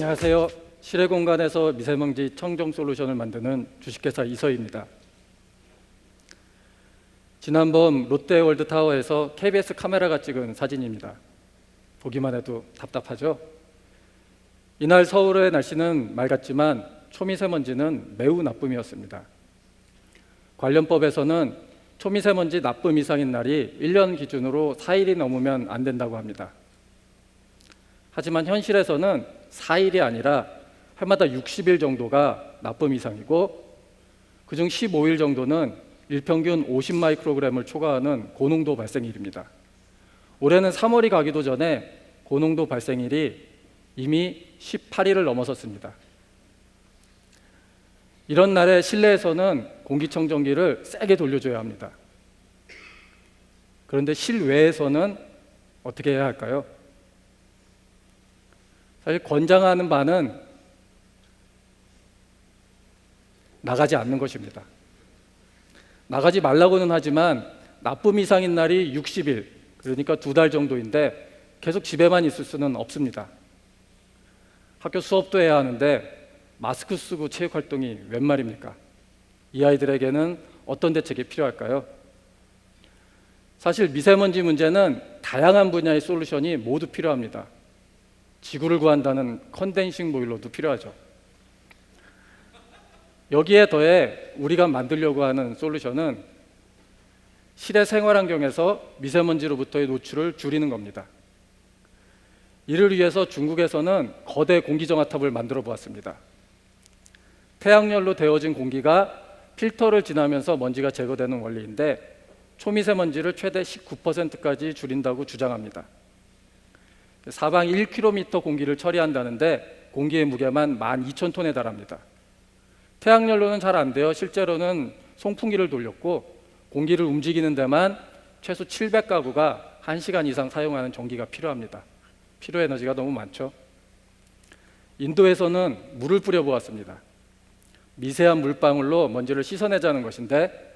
안녕하세요. 실외 공간에서 미세먼지 청정 솔루션을 만드는 주식회사 이서희입니다. 지난번 롯데월드타워에서 KBS 카메라가 찍은 사진입니다. 보기만 해도 답답하죠? 이날 서울의 날씨는 맑았지만 초미세먼지는 매우 나쁨이었습니다. 관련법에서는 초미세먼지 나쁨 이상인 날이 1년 기준으로 4일이 넘으면 안 된다고 합니다. 하지만 현실에서는 4일이 아니라 해마다 60일 정도가 나쁨 이상이고, 그중 15일 정도는 일평균 50마이크로그램을 초과하는 고농도 발생일입니다. 올해는 3월이 가기도 전에 고농도 발생일이 이미 18일을 넘어섰습니다. 이런 날에 실내에서는 공기청정기를 세게 돌려줘야 합니다. 그런데 실외에서는 어떻게 해야 할까요? 사실 권장하는 바는 나가지 않는 것입니다. 나가지 말라고는 하지만 나쁨 이상인 날이 60일, 그러니까 2달 정도인데 계속 집에만 있을 수는 없습니다. 학교 수업도 해야 하는데 마스크 쓰고 체육활동이 웬 말입니까? 이 아이들에게는 어떤 대책이 필요할까요? 사실 미세먼지 문제는 다양한 분야의 솔루션이 모두 필요합니다. 지구를 구한다는 컨덴싱 보일러도 필요하죠. 여기에 더해 우리가 만들려고 하는 솔루션은 실외 생활 환경에서 미세먼지로부터의 노출을 줄이는 겁니다. 이를 위해서 중국에서는 거대 공기정화탑을 만들어 보았습니다. 태양열로 데워진 공기가 필터를 지나면서 먼지가 제거되는 원리인데 초미세먼지를 최대 19%까지 줄인다고 주장합니다. 사방 1km 공기를 처리한다는데 공기의 무게만 12,000톤에 달합니다. 태양열로는 잘 안 돼요. 실제로는 송풍기를 돌렸고 공기를 움직이는 데만 최소 700가구가 1시간 이상 사용하는 전기가 필요합니다. 필요 에너지가 너무 많죠. 인도에서는 물을 뿌려보았습니다. 미세한 물방울로 먼지를 씻어내자는 것인데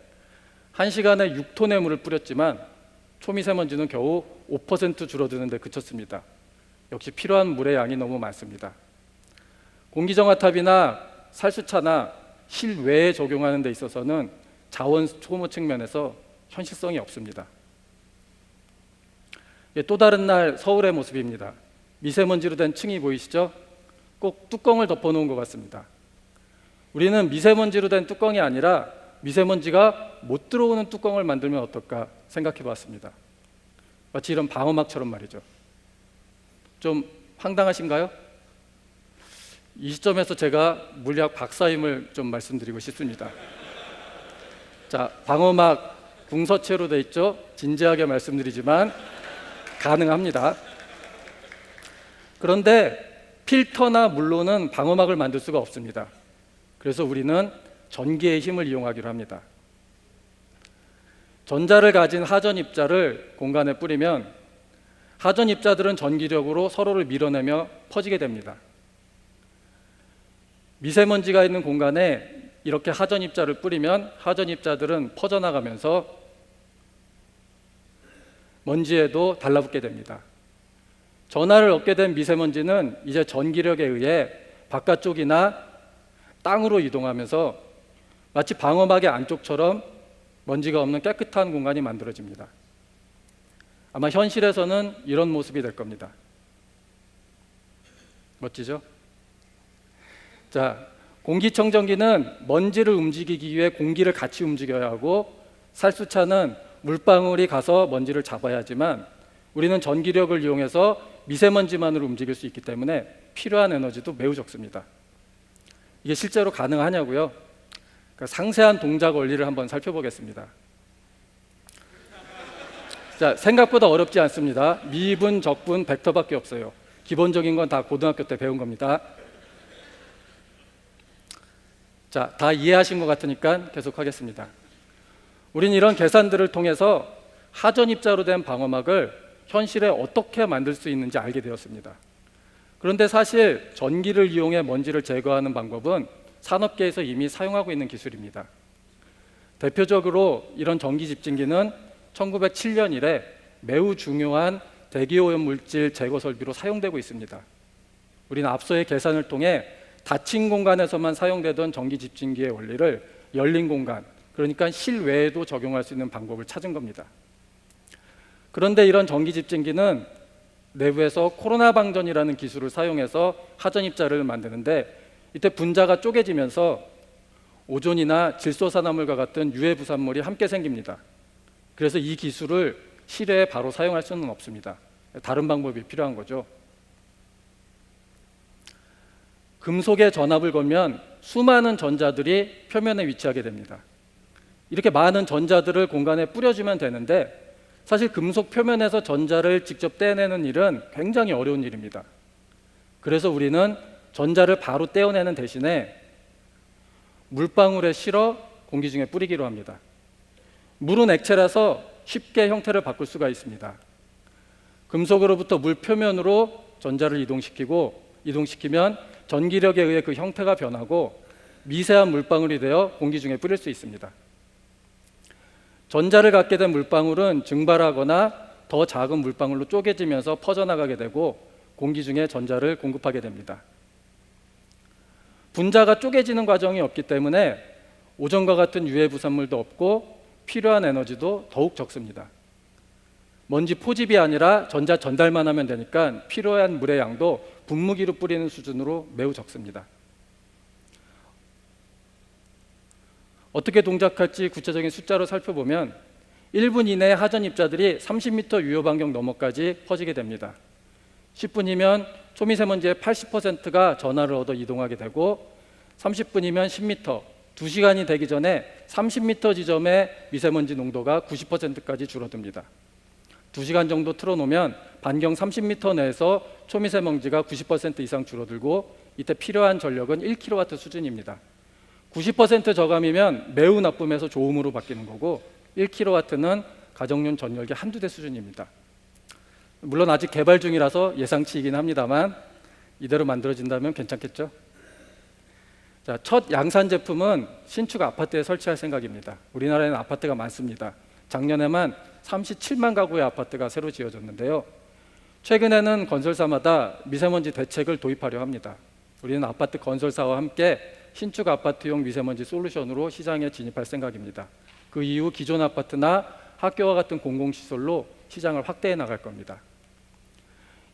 1시간에 6톤의 물을 뿌렸지만 초미세먼지는 겨우 5% 줄어드는 데 그쳤습니다. 역시 필요한 물의 양이 너무 많습니다. 공기정화탑이나 살수차나 실외에 적용하는 데 있어서는 자원 소모 측면에서 현실성이 없습니다. 또 다른 날 서울의 모습입니다. 미세먼지로 된 층이 보이시죠? 꼭 뚜껑을 덮어놓은 것 같습니다. 우리는 미세먼지로 된 뚜껑이 아니라 미세먼지가 못 들어오는 뚜껑을 만들면 어떨까 생각해 봤습니다. 마치 이런 방어막처럼 말이죠. 좀 황당하신가요? 이 시점에서 제가 물리학 박사임을 좀 말씀드리고 싶습니다. 자, 방어막 궁서체로 돼 있죠? 진지하게 말씀드리지만 가능합니다. 그런데 필터나 물로는 방어막을 만들 수가 없습니다. 그래서 우리는 전기의 힘을 이용하기로 합니다. 전자를 가진 하전 입자를 공간에 뿌리면 하전 입자들은 전기력으로 서로를 밀어내며 퍼지게 됩니다. 미세먼지가 있는 공간에 이렇게 하전 입자를 뿌리면 하전 입자들은 퍼져나가면서 먼지에도 달라붙게 됩니다. 전하를 얻게 된 미세먼지는 이제 전기력에 의해 바깥쪽이나 땅으로 이동하면서 마치 방어막의 안쪽처럼 먼지가 없는 깨끗한 공간이 만들어집니다. 아마 현실에서는 이런 모습이 될 겁니다. 멋지죠? 자, 공기청정기는 먼지를 움직이기 위해 공기를 같이 움직여야 하고 살수차는 물방울이 가서 먼지를 잡아야 하지만 우리는 전기력을 이용해서 미세먼지만으로 움직일 수 있기 때문에 필요한 에너지도 매우 적습니다. 이게 실제로 가능하냐고요? 그러니까 상세한 동작 원리를 한번 살펴보겠습니다. 자, 생각보다 어렵지 않습니다. 미분, 적분, 벡터밖에 없어요. 기본적인 건 다 고등학교 때 배운 겁니다. 자, 다 이해하신 것 같으니까 계속하겠습니다. 우린 이런 계산들을 통해서 하전 입자로 된 방어막을 현실에 어떻게 만들 수 있는지 알게 되었습니다. 그런데 사실 전기를 이용해 먼지를 제거하는 방법은 산업계에서 이미 사용하고 있는 기술입니다. 대표적으로 이런 전기 집진기는 1907년 이래 매우 중요한 대기오염 물질 제거 설비로 사용되고 있습니다. 우리는 앞서의 계산을 통해 닫힌 공간에서만 사용되던 전기 집진기의 원리를 열린 공간, 그러니까 실외에도 적용할 수 있는 방법을 찾은 겁니다. 그런데 이런 전기 집진기는 내부에서 코로나 방전이라는 기술을 사용해서 하전 입자를 만드는데, 이때 분자가 쪼개지면서 오존이나 질소산화물과 같은 유해 부산물이 함께 생깁니다. 그래서 이 기술을 실외에 바로 사용할 수는 없습니다. 다른 방법이 필요한 거죠. 금속에 전압을 걸면 수많은 전자들이 표면에 위치하게 됩니다. 이렇게 많은 전자들을 공간에 뿌려주면 되는데, 사실 금속 표면에서 전자를 직접 떼내는 일은 굉장히 어려운 일입니다. 그래서 우리는 전자를 바로 떼어내는 대신에 물방울에 실어 공기 중에 뿌리기로 합니다. 물은 액체라서 쉽게 형태를 바꿀 수가 있습니다. 금속으로부터 물 표면으로 전자를 이동시키면 전기력에 의해 그 형태가 변하고 미세한 물방울이 되어 공기 중에 뿌릴 수 있습니다. 전자를 갖게 된 물방울은 증발하거나 더 작은 물방울로 쪼개지면서 퍼져나가게 되고 공기 중에 전자를 공급하게 됩니다. 분자가 쪼개지는 과정이 없기 때문에 오존과 같은 유해 부산물도 없고 필요한 에너지도 더욱 적습니다. 먼지 포집이 아니라 전자 전달만 하면 되니까 필요한 물의 양도 분무기로 뿌리는 수준으로 매우 적습니다. 어떻게 동작할지 구체적인 숫자로 살펴보면 1분 이내에 하전 입자들이 30m 유효 반경 너머까지 퍼지게 됩니다. 10분이면 초미세먼지의 80%가 전하를 얻어 이동하게 되고, 30분이면 10m, 2시간이 되기 전에 30m 지점의 미세먼지 농도가 90%까지 줄어듭니다. 2시간 정도 틀어놓으면 반경 30m 내에서 초미세먼지가 90% 이상 줄어들고, 이때 필요한 전력은 1kW 수준입니다. 90% 저감이면 매우 나쁨에서 좋음으로 바뀌는 거고, 1kW는 가정용 전력의 한두 대 수준입니다. 물론 아직 개발 중이라서 예상치이긴 합니다만 이대로 만들어진다면 괜찮겠죠? 자, 첫 양산 제품은 신축 아파트에 설치할 생각입니다. 우리나라에는 아파트가 많습니다. 작년에만 37만 가구의 아파트가 새로 지어졌는데요. 최근에는 건설사마다 미세먼지 대책을 도입하려 합니다. 우리는 아파트 건설사와 함께 신축 아파트용 미세먼지 솔루션으로 시장에 진입할 생각입니다. 그 이후 기존 아파트나 학교와 같은 공공시설로 시장을 확대해 나갈 겁니다.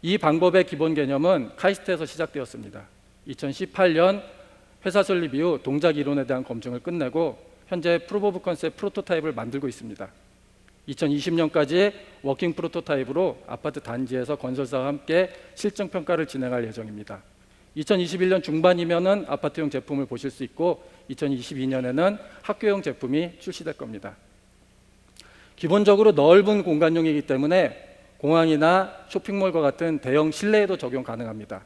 이 방법의 기본 개념은 카이스트에서 시작되었습니다. 2018년 회사 설립 이후 동작 이론에 대한 검증을 끝내고 현재 프루프 오브 컨셉트 프로토타입을 만들고 있습니다. 2020년까지 워킹 프로토타입으로 아파트 단지에서 건설사와 함께 실증 평가를 진행할 예정입니다. 2021년 중반이면은 아파트용 제품을 보실 수 있고 2022년에는 학교용 제품이 출시될 겁니다. 기본적으로 넓은 공간용이기 때문에 공항이나 쇼핑몰과 같은 대형 실내에도 적용 가능합니다.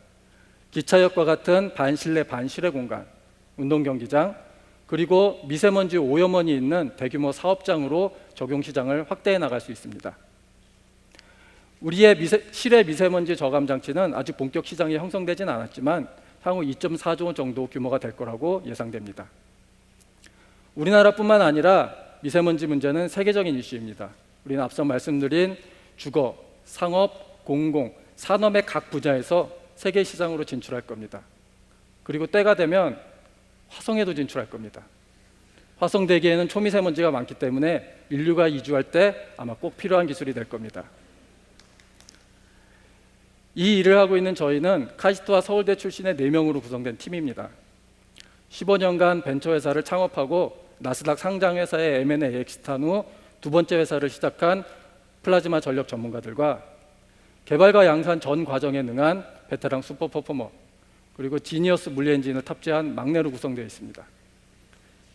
기차역과 같은 반실내 반실외 공간, 운동경기장, 그리고 미세먼지 오염원이 있는 대규모 사업장으로 적용 시장을 확대해 나갈 수 있습니다. 우리의 실외 미세먼지 저감 장치는 아직 본격 시장이 형성되진 않았지만 향후 2.4조 원 정도 규모가 될 거라고 예상됩니다. 우리나라뿐만 아니라 미세먼지 문제는 세계적인 이슈입니다. 우리는 앞서 말씀드린 주거, 상업, 공공, 산업의 각 분야에서 세계 시장으로 진출할 겁니다. 그리고 때가 되면 화성에도 진출할 겁니다. 화성 대기에는 초미세먼지가 많기 때문에 인류가 이주할 때 아마 꼭 필요한 기술이 될 겁니다. 이 일을 하고 있는 저희는 카이스트와 서울대 출신의 4명으로 구성된 팀입니다. 15년간 벤처회사를 창업하고 나스닥 상장회사의 M&A 엑시트한 후 두 번째 회사를 시작한 플라즈마 전력 전문가들과 개발과 양산 전 과정에 능한 베테랑 슈퍼 퍼포머, 그리고 지니어스 물리 엔진을 탑재한 막내로 구성되어 있습니다.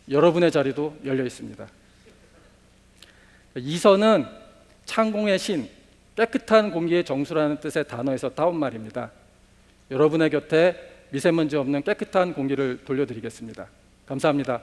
여러분의 자리도 열려 있습니다. 이선은 창공의 신, 깨끗한 공기의 정수라는 뜻의 단어에서 따온 말입니다. 여러분의 곁에 미세먼지 없는 깨끗한 공기를 돌려드리겠습니다. 감사합니다.